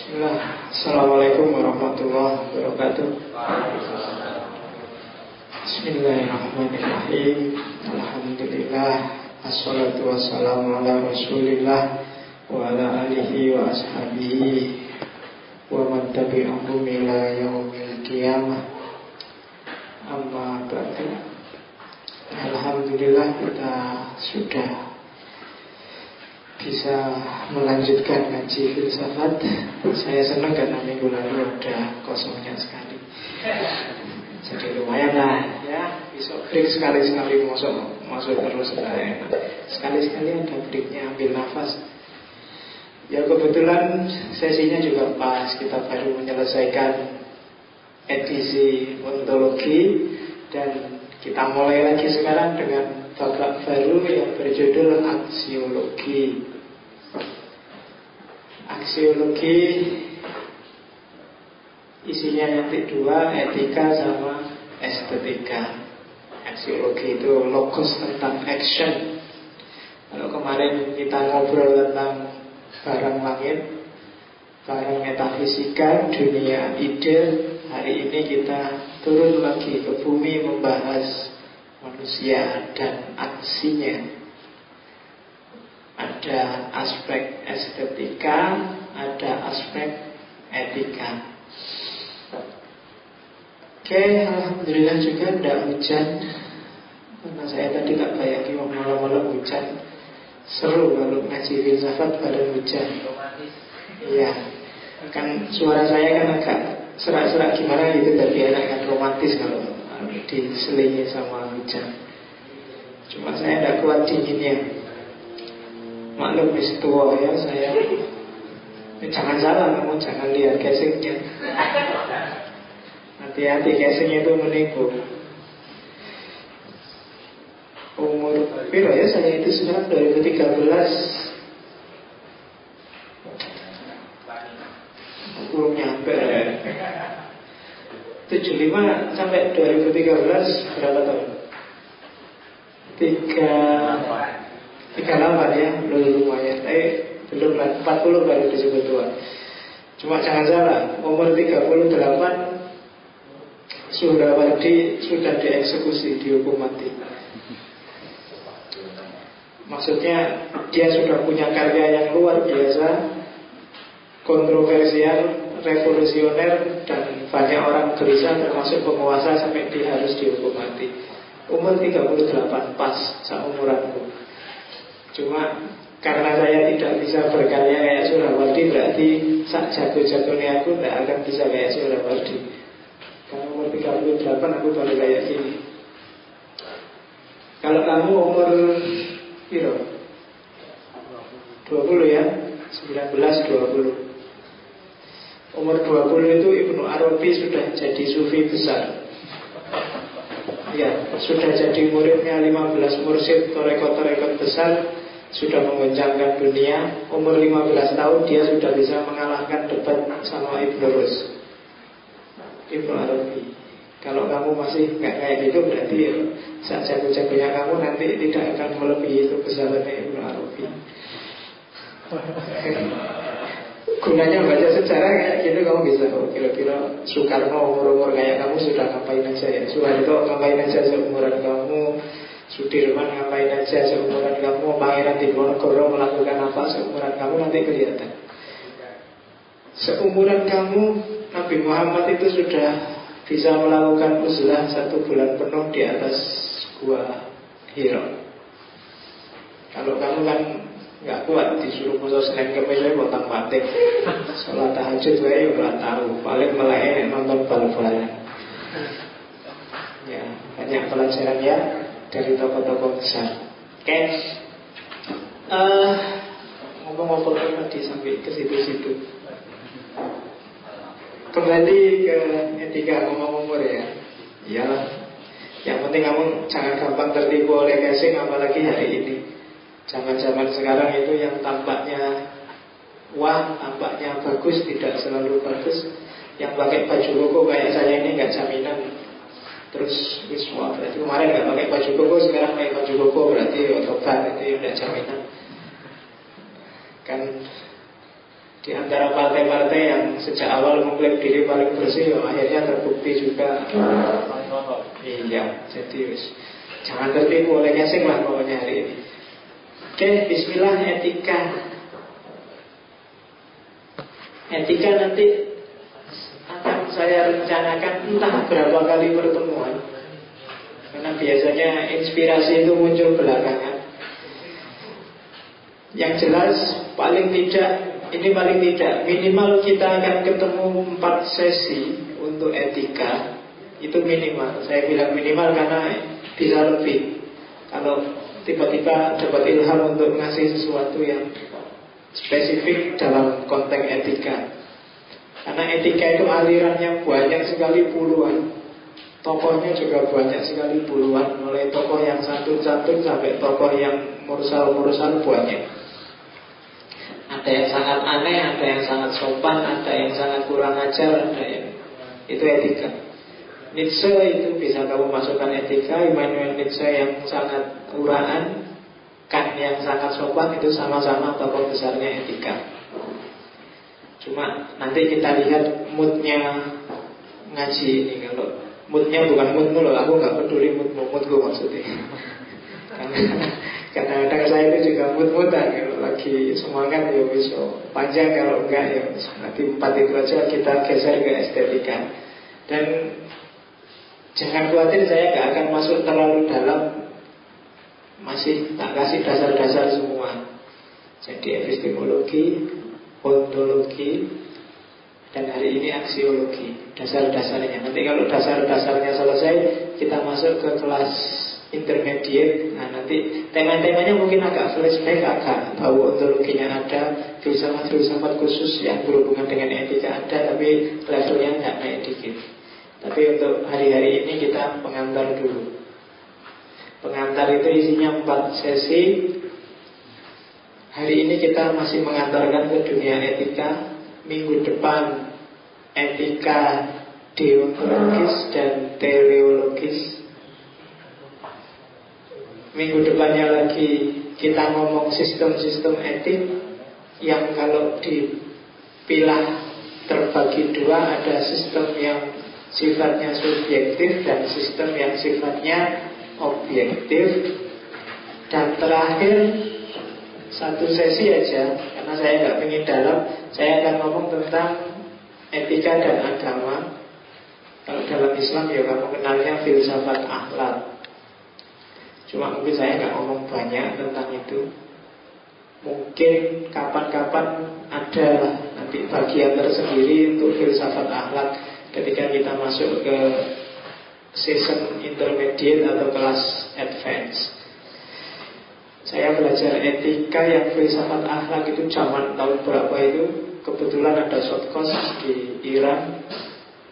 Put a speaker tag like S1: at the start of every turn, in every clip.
S1: Bismillah. Assalamualaikum warahmatullahi wabarakatuh. Bismillahirrahmanirrahim. Alhamdulillah. Assalatu wassalamu ala rasulillah wa ala alihi wa ashabihi wa man tabi'ahum ila yaumil qiyamah. Amma ba'du. Alhamdulillah kita sudah bisa melanjutkan ngaji filsafat. Saya senang karena minggu lalu ada kosongnya sekali. Jadi lumayan lah ya. Besok break sekali-sekali masuk terus enak. Sekali-sekali ada breaknya, ambil nafas. Ya kebetulan sesinya juga pas. Kita baru menyelesaikan edisi ontologi dan kita mulai lagi sekarang dengan babak baru yang berjudul aksiologi. Aksiologi isinya nanti dua, etika sama estetika. Aksiologi itu logos tentang action. Kalau kemarin kita ngobrol tentang barang langit, barang metafisika, dunia ide, hari ini kita turun lagi ke bumi membahas manusia dan aksinya. Ada aspek estetika, ada aspek etika. Oke, alhamdulillah juga tidak hujan. Karena saya tadi tak bayangin malam-malam hujan. Seru kalau ngaji filsafat bareng hujan. Iya, kan suara saya kan agak serak-serak gimana gitu, tapi enak kan, romantis kalau diselingi sama hujan. Cuma saya tidak kuat dinginnya. Maklum wis tua ya saya. Jangan salah kamu, jangan lihat casingnya. Hati-hati, casing itu menipu. Umur piro ya saya itu sekarang 2013. Belum nyampe 75 sampai 2013 berapa tahun? 38 ya, lumayan. Belum lah, 40 baru disebut tua. Cuma jangan salah, umur 38 sudah dieksekusi, dihukum mati. Maksudnya dia sudah punya karya yang luar biasa, kontroversial, revolusioner, dan banyak orang gelisah termasuk penguasa sampai dia harus dihukum mati. Umur 38 pas seumuranku. Cuma karena saya tidak bisa berkarya kayak Surawaldi, berarti sak jago-jagonya aku tidak akan bisa kayak Surawaldi. Karena umur 38 aku baru kayak gini. Kalau kamu umur piro? 20 ya, 19-20. Umur 20 itu Ibnu Arabi sudah jadi sufi besar. Ya, sudah jadi muridnya 15 mursyid, torekot-torekot besar, sudah menggoncangkan dunia. Umur 15 tahun dia sudah bisa mengalahkan debat sama Ibnu Rus, Ibnu Arabi. Kalau kamu masih nggak kayak gitu, berarti saat jago-jagonya kamu nanti tidak akan melebihi kebesarannya Ibnu Arabi. Gunanya baca sejarah kayak gitu, kamu bisa kira-kira Soekarno umur-umur kayak kamu sudah ngapain aja ya, Soeharto ngapain aja seumuran kamu, Sudirman ngapain aja seumuran kamu, Pangeran Diponegoro melakukan apa seumuran kamu, nanti kelihatan. Seumuran kamu, Nabi Muhammad itu sudah bisa melakukan uzlah 1 bulan penuh di atas gua Hira. Kalau kamu kan nggak kuat, disuruh puasa Senin Kemis saya potong batik, sholat tahajud saya nggak tahu, paling melek nonton bal-balan. Ya, banyak pelajaran ya dari tokoh-tokoh besar. Oke, ngomong-ngomong tadi sampai ke situ-situ. Kembali ke etika ngomong umur ya. Iyalah, yang penting kamu jangan gampang tertipu oleh casing, apalagi hari ini. Zaman-zaman sekarang itu yang tampaknya wah, tampaknya bagus, tidak selalu bagus. Yang pakai baju koko kayak saya ini nggak jaminan. Terus wah, berarti kemarin nggak pakai baju koko, sekarang pakai baju koko, berarti otobat, itu tidak jaminan. Kan Di antara partai-partai yang sejak awal mengklaim diri paling bersih, akhirnya terbukti juga. Iya, jadi jangan tertipu oleh casing lah pokoknya hari ini. Oke, bismillah, etika. Etika nanti akan saya rencanakan entah berapa kali pertemuan, karena biasanya inspirasi itu muncul belakangan. Yang jelas paling tidak minimal kita akan ketemu 4 sesi untuk etika. Itu minimal. Saya bilang minimal karena bisa lebih. Kalau tiba-tiba dapat ilham untuk ngasih sesuatu yang spesifik dalam konteks etika. Karena etika itu alirannya banyak sekali, puluhan. Tokohnya juga banyak sekali, puluhan. Mulai tokoh yang santun-santun sampai tokoh yang mursal-mursal banyak. Ada yang sangat aneh, ada yang sangat sopan, ada yang sangat kurang ajar, ada yang itu etika. Nietzsche itu bisa kamu masukkan etika. Immanuel Nietzsche yang sangat uraan, Kant yang sangat sopan, itu sama-sama tokoh besarnya etika. Cuma nanti kita lihat moodnya ngaji ini. Kalau moodnya bukan moodmu loh, aku gak peduli moodku maksudnya. Kadang-kadang saya itu juga mood-moodan. Kalau lagi semangat ya bisa panjang, kalau enggak ya nanti 4 itu aja kita geser ke estetika. Dan jangan khawatir, saya gak akan masuk terlalu dalam. Masih tak kasih dasar-dasar semua. Jadi epistemologi, ontologi, dan hari ini aksiologi. Dasar-dasarnya. Nanti kalau dasar-dasarnya selesai, kita masuk ke kelas intermediate. Nah nanti tema-temanya mungkin agak flashback, agak tahu ontologinya ada, filsafat-filsafat khusus yang berhubungan dengan etika ada, tapi levelnya nggak naik dikit. Tapi untuk hari-hari ini kita pengantar dulu. Pengantar itu isinya 4 sesi. Hari ini kita masih mengantarkan ke dunia etika. Minggu depan etika deontologis dan teleologis. Minggu depannya lagi kita ngomong sistem-sistem etik yang kalau dipilah terbagi 2, ada sistem yang sifatnya subjektif dan sistem yang sifatnya objektif. Dan terakhir 1 sesi aja, karena saya nggak ingin dalam, saya akan ngomong tentang etika dan agama. Kalau dalam Islam ya kamu kenalnya filsafat akhlak. Cuma mungkin saya nggak ngomong banyak tentang itu. Mungkin kapan-kapan ada nanti bagian tersendiri untuk filsafat akhlak ketika kita masuk ke season intermediate atau kelas advance. Saya belajar etika yang filsafat akhlak itu zaman tahun berapa itu. Kebetulan ada short course di Iran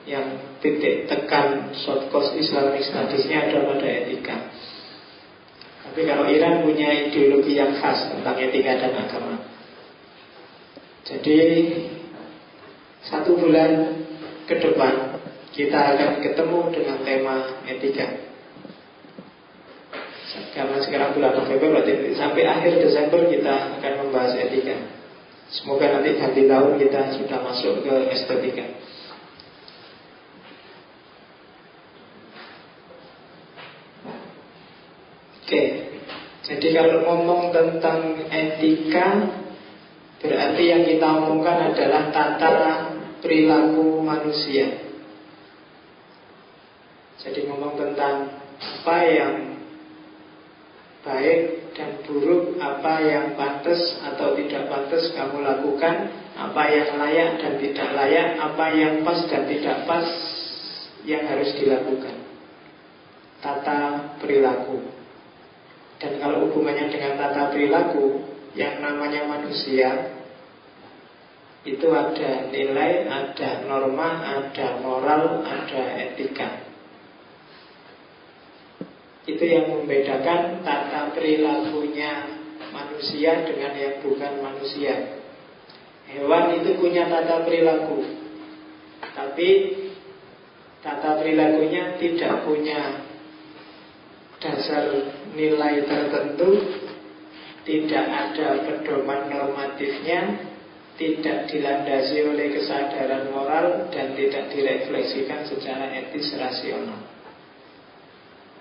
S1: yang titik tekan short course Islamic Studies-nya ada pada etika. Tapi kalau Iran punya ideologi yang khas tentang etika dan agama. Jadi 1 bulan ke depan kita akan ketemu dengan tema etika. Karena sekarang bulan November, berarti sampai akhir Desember kita akan membahas etika. Semoga nanti ganti tahun kita sudah masuk ke estetika. Oke, jadi kalau ngomong tentang etika, berarti yang kita omongkan adalah tata perilaku manusia. Jadi ngomong tentang apa yang baik dan buruk, apa yang pantas atau tidak pantas kamu lakukan, apa yang layak dan tidak layak, apa yang pas dan tidak pas yang harus dilakukan. Tata perilaku. Dan kalau hubungannya dengan tata perilaku, yang namanya manusia itu ada nilai, ada norma, ada moral, ada etika. Itu yang membedakan tata perilakunya manusia dengan yang bukan manusia. Hewan itu punya tata perilaku, tapi tata perilakunya tidak punya dasar nilai tertentu, tidak ada pedoman normatifnya, tidak dilandasi oleh kesadaran moral dan tidak direfleksikan secara etis rasional.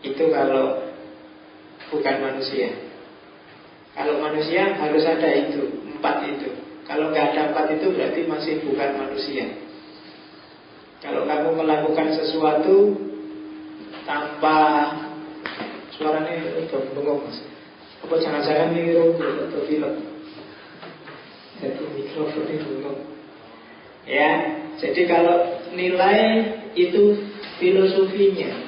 S1: Itu kalau bukan manusia. Kalau manusia harus ada itu, 4 itu. Kalau nggak ada 4 itu berarti masih bukan manusia. Kalau kamu melakukan sesuatu tanpa, suaranya bengong mas. Apa jangan-jangan ini robot atau pilot? Jadi mikrofon ini bengong. Ya, jadi kalau nilai itu filosofinya.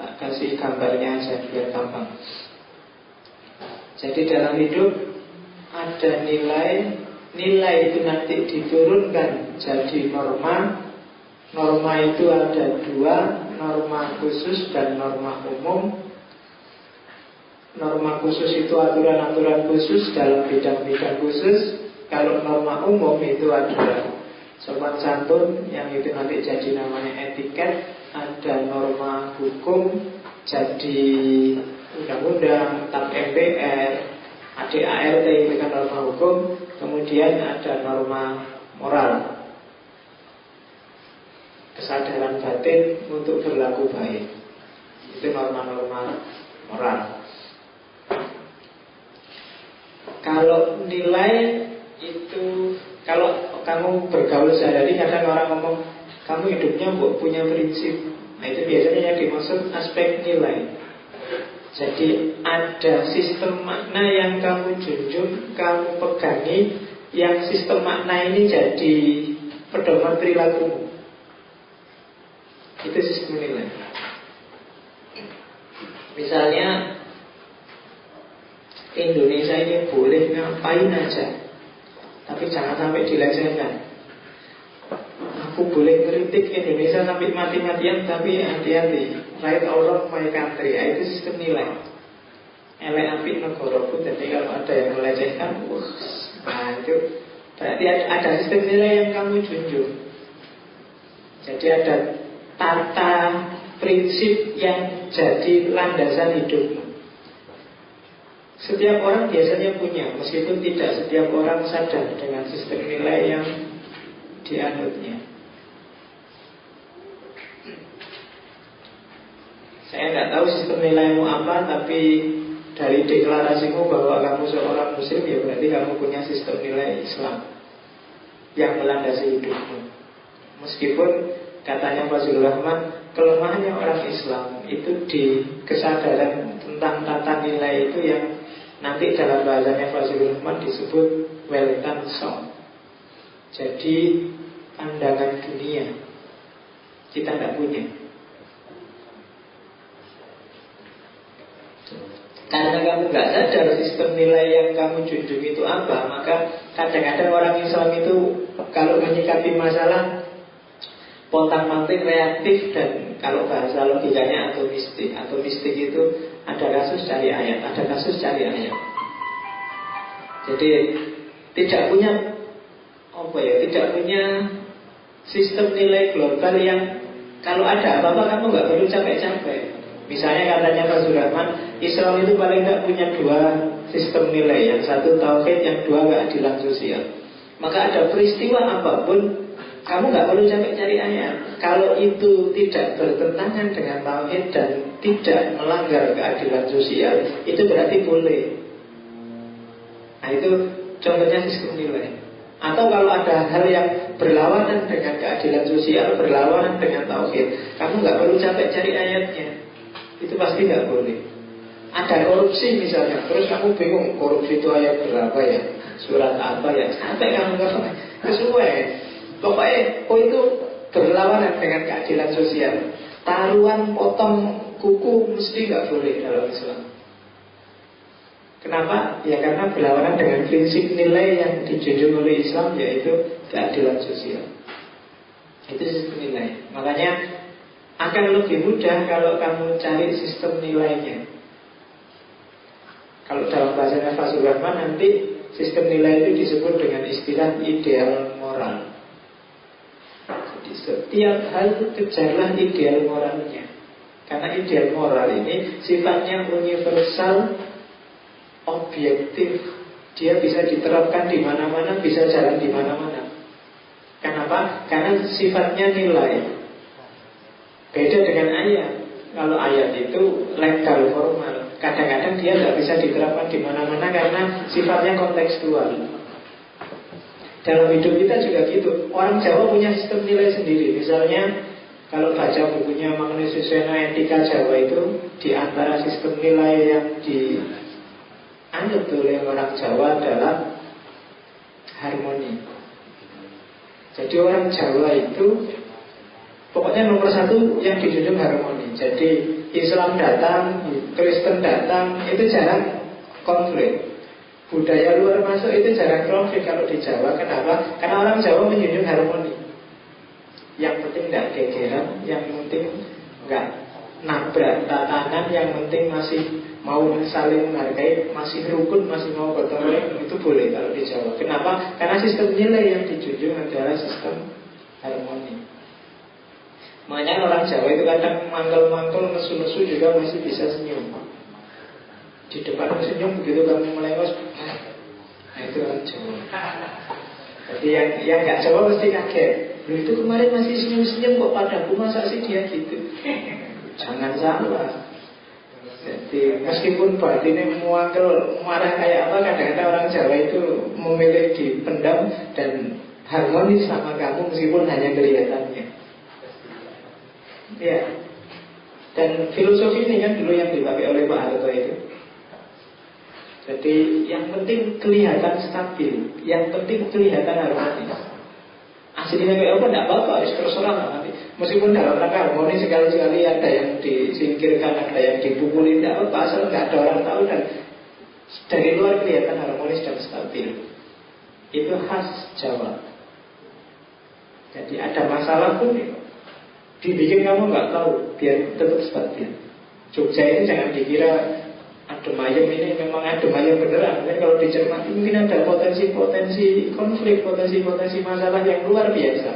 S1: Tak kasih gambarnya aja biar gampang. Jadi dalam hidup ada nilai. Nilai itu nanti diturunkan jadi norma. Norma itu ada 2, norma khusus dan norma umum. Norma khusus itu aturan-aturan khusus dalam bidang-bidang khusus. Kalau norma umum itu adalah sopan santun, yang itu nanti jadi namanya etiket. Ada norma hukum, jadi undang-undang, tentang MPR, ADART itu kan norma hukum. Kemudian ada norma moral, kesadaran batin untuk berlaku baik. Itu norma-norma moral. Kalau nilai itu, kalau kamu bergaul sehari-hari, kadang orang ngomong kamu hidupnya punya prinsip. Nah itu biasanya yang dimaksud aspek nilai. Jadi ada sistem makna yang kamu junjung, kamu pegangi, yang sistem makna ini jadi pedoman perilakumu. Itu sistem nilai. Misalnya Indonesia ini boleh ngapain aja, tapi jangan sampai dilecehkan. Aku boleh kritik Indonesia sampai mati-matian, tapi hati-hati, right or wrong my country. Itu sistem nilai. Elek apik negara pun. Jadi kalau ada yang melecehkan, nah itu berarti ada sistem nilai yang kamu junjung. Jadi ada tata prinsip yang jadi landasan hidupmu. Setiap orang biasanya punya, meskipun tidak setiap orang sadar dengan sistem nilai yang dianutnya. Saya nggak tahu sistem nilaimu apa, tapi dari deklarasimu bahwa kamu seorang muslim, ya berarti kamu punya sistem nilai Islam yang melandasi hidupmu. Meskipun katanya Fazlur Rahman, kelemahannya orang Islam itu di kesadaran tentang tata nilai itu yang nanti dalam bahasanya Fazlur Rahman disebut Wellington Sound. Jadi pandangan dunia kita tidak punya. Karena kamu nggak sadar sistem nilai yang kamu junjung itu apa, maka kadang-kadang orang Islam itu kalau menyikapi masalah pontang-panting, reaktif, dan kalau bahasa logikanya atomistik. Atomistik itu ada kasus cari ayat, ada kasus cari ayat. Jadi tidak punya tidak punya sistem nilai global yang kalau ada apa-apa kamu nggak perlu capek-capek. Misalnya katanya Fazlur Rahman, Islam itu paling tidak punya 2 sistem nilai. Yang satu tauhid, yang 2 keadilan sosial. Maka ada peristiwa apapun, kamu nggak perlu capek cari ayat. Kalau itu tidak bertentangan dengan tauhid dan tidak melanggar keadilan sosial, itu berarti boleh. Nah itu contohnya sistem nilai. Atau kalau ada hal yang berlawanan dengan keadilan sosial, berlawanan dengan tauhid, kamu nggak perlu capek cari ayatnya. Itu pasti nggak boleh. Ada korupsi misalnya, terus kamu bingung korupsi itu ayat berapa ya, surat apa ya, sampai kamu nggak sesuai. Pokoknya itu berlawanan dengan keadilan sosial. Taruhan potong kuku mesti nggak boleh dalam Islam. Kenapa? Ya karena berlawanan dengan prinsip nilai yang dijunjung oleh Islam, yaitu keadilan sosial. Itu sistem nilai. Makanya akan lebih mudah kalau kamu cari sistem nilainya. Kalau dalam bahasanya Fazlur Rahman, nanti sistem nilai itu disebut dengan istilah ideal moral. Jadi setiap hal kejarlah ideal moralnya. Karena ideal moral ini sifatnya universal, objektif, dia bisa diterapkan di mana-mana, bisa jalan di mana-mana. Kenapa? Karena sifatnya nilai. Beda dengan ayat. Kalau ayat itu legal, formal. Kadang-kadang dia tidak bisa diterapkan di mana-mana karena sifatnya kontekstual. Dalam hidup kita juga gitu. Orang Jawa punya sistem nilai sendiri. Misalnya kalau baca bukunya Magnus Suseno Etika Jawa itu, di antara sistem nilai yang dianut oleh orang Jawa adalah harmoni. Jadi orang Jawa itu pokoknya nomor satu yang dijunjung harmoni. Jadi Islam datang, Kristen datang, itu jarang konflik. Budaya luar masuk itu jarang konflik kalau di Jawa. Kenapa? Karena orang Jawa menjunjung harmoni. Yang penting tidak gegeran, yang penting nggak nabrak tatanan, yang penting masih mau saling menghargai, masih rukun, masih mau bertemu, itu boleh kalau di Jawa. Kenapa? Karena sistem nilai yang dijunjung adalah sistem harmoni. Makanya orang Jawa itu kadang mangkel-mangkel, nesu-nesu juga masih bisa senyum. Di depan senyum, begitu kamu melengos, nah itu orang Jawa. Jadi yang nggak Jawa mesti kaget. Loh, itu kemarin masih senyum-senyum kok padaku, masa sih dia gitu? Jangan salah. Jadi meskipun batinnya muangkel, marah kayak apa, kadang-kadang orang Jawa itu memilih dipendam dan harmonis sama kamu meskipun hanya kelihatannya. Ya. Dan filosofi ini kan dulu yang dipakai oleh Pak Harto itu. Jadi yang penting kelihatan stabil, yang penting kelihatan harmonis. Aslinya kayak apa tidak apa-apa, terserah nanti. Meskipun dalam rangka harmonis sekali-sekali ada yang disingkirkan, ada yang dipukuli, tidak apa-apa, asal nggak ada orang tahu dan dari luar kelihatan harmonis dan stabil. Itu khas Jawa. Jadi ada masalah pun dibikin kamu nggak tahu, biar tetap stabil. Jogja ini jangan dikira adem ayem, ini memang adem ayem beneran. Mungkin kalau dicermati mungkin ada potensi-potensi konflik, potensi-potensi masalah yang luar biasa.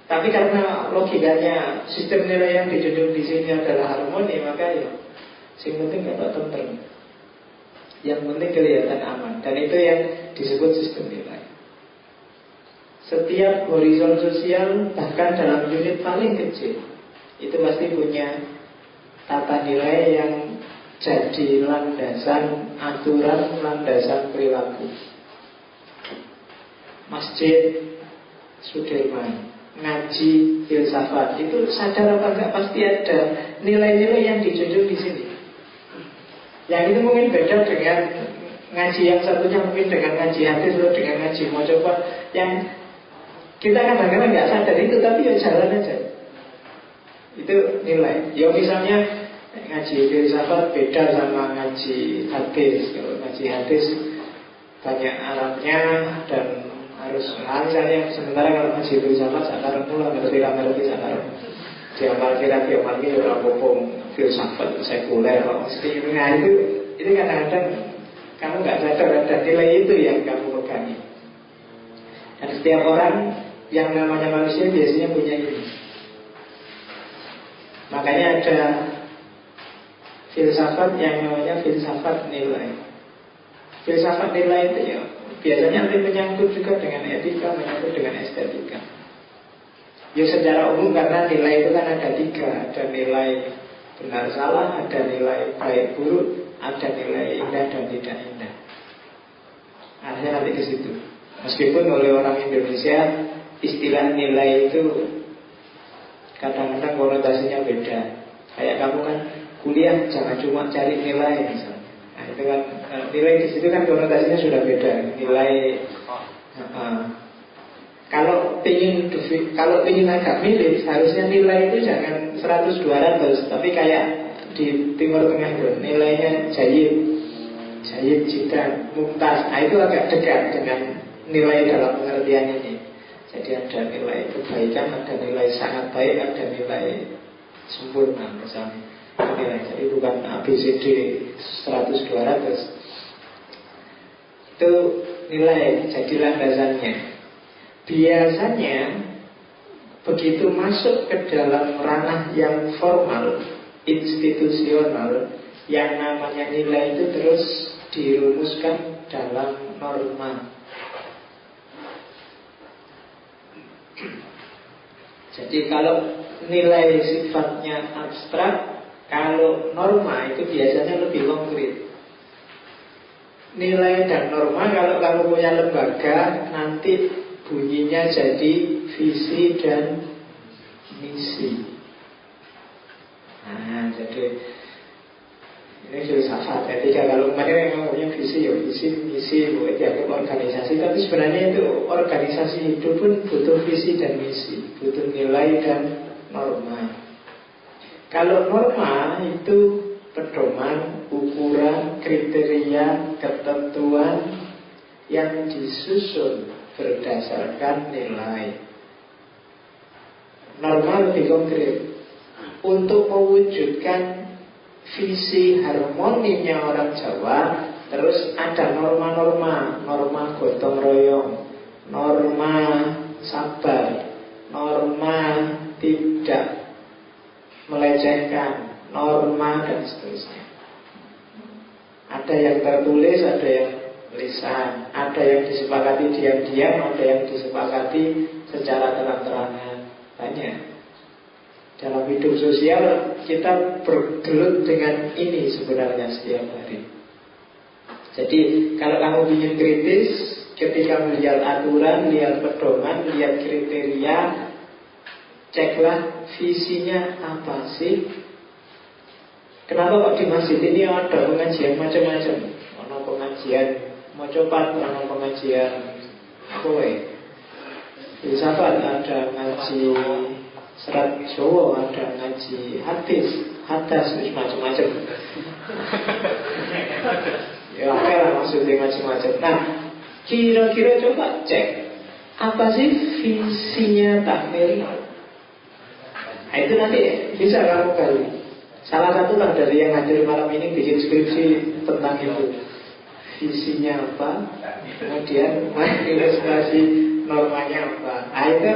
S1: Tapi karena logikanya sistem nilai yang dijunjung di sini adalah harmoni, maka ya yang penting dapat tentrem, yang penting kelihatan aman. Dan itu yang disebut sistem nilai. Setiap horizon sosial, bahkan dalam unit paling kecil, itu pasti punya tata nilai yang jadi landasan aturan, landasan perilaku. Masjid Sudirman, ngaji filsafat, itu sadar apa enggak pasti ada nilai-nilai yang dijunjung di sini. Yang itu mungkin beda dengan ngaji yang satunya, mungkin dengan ngaji hadis atau dengan ngaji mau coba. Yang kita kadang-kadang nggak sadar itu, tapi ya jalan aja. Itu nilai. Ya misalnya ngaji filsafat beda sama ngaji hadis. Kalau ngaji hadis banyak Arabnya dan harus misalnya, sementara kalau ngaji filsafat sakarang mula ngerti sakarang. Diamal kira orang ngomong filsafat sekuler. Nah itu kadang-kadang kamu nggak sadar ada nilai itu yang kamu pegangi. Dan setiap orang yang namanya manusia biasanya punya ini. Makanya ada filsafat yang namanya filsafat nilai. Filsafat nilai itu ya biasanya nanti menyangkut juga dengan etika, menyangkut dengan estetika. Ya secara umum karena nilai itu kan ada tiga. Ada nilai benar salah, ada nilai baik buruk, ada nilai indah dan tidak indah. Akhirnya nanti ke situ. Meskipun oleh orang Indonesia istilah nilai itu kadang-kadang konotasinya beda. Kayak kamu kan kuliah jangan cuma cari nilai misalnya. Nah itu kan nilai di situ kan konotasinya sudah beda. Nilai kalau ingin agak mirip, harusnya nilai itu jangan 100-200, tapi kayak di Timur Tengah itu nilainya Jayyid, Jidan, Mumtaz. Nah itu agak dekat dengan nilai dalam pengertian ini. Jadi ada nilai kebaikan, ada nilai sangat baik, ada nilai sempurna misalnya. Nilai, jadi bukan ABCD 100-200. Itu nilai, jadi landasannya. Biasanya begitu masuk ke dalam ranah yang formal, institusional, yang namanya nilai itu terus dirumuskan dalam norma. Jadi kalau nilai sifatnya abstrak, kalau norma itu biasanya lebih konkret. Nilai dan norma kalau kamu punya lembaga, nanti bunyinya jadi visi dan misi. Nah, jadi ini filsafat etika. Kalau kemarin yang punya visi, ya visi, misi, buat dianggap organisasi. Tapi sebenarnya itu organisasi hidup pun butuh visi dan misi, butuh nilai dan norma. Kalau norma itu pedoman, ukuran, kriteria, ketentuan yang disusun berdasarkan nilai. Norma lebih konkret. Untuk mewujudkan visi harmoninya orang Jawa, terus ada norma-norma, norma gotong royong, norma sabar, norma tidak melecehkan, norma dan seterusnya. Ada yang tertulis, ada yang lisan, ada yang disepakati diam-diam, ada yang disepakati secara terang-terangan. Banyak. Dalam hidup sosial kita bergelut dengan ini sebenarnya setiap hari. Jadi kalau kamu ingin kritis, ketika melihat aturan, lihat pedoman, lihat kriteria, ceklah visinya apa sih. Kenapa kok di masjid ini ada pengajian macam-macam? Ada pengajian mau coba, ada pengajian kowe. Filsafat ada ngaji serat Jawa, ada ngaji hadis, hadas, macam-macam. Ya lah maksudnya macam-macam. Nah, kira-kira coba cek apa sih visinya takmir. Nah, itu nanti bisa kamu gali. Salah satu lah dari yang hadir malam ini bikin skripsi tentang itu. Visinya apa, kemudian ilustrasi normanya apa. Nah, itu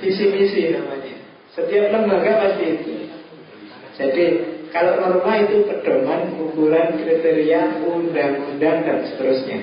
S1: visi misi namanya. Setiap lembaga pasti itu. Jadi kalau norma itu pedoman, ukuran, kriteria, undang-undang dan seterusnya.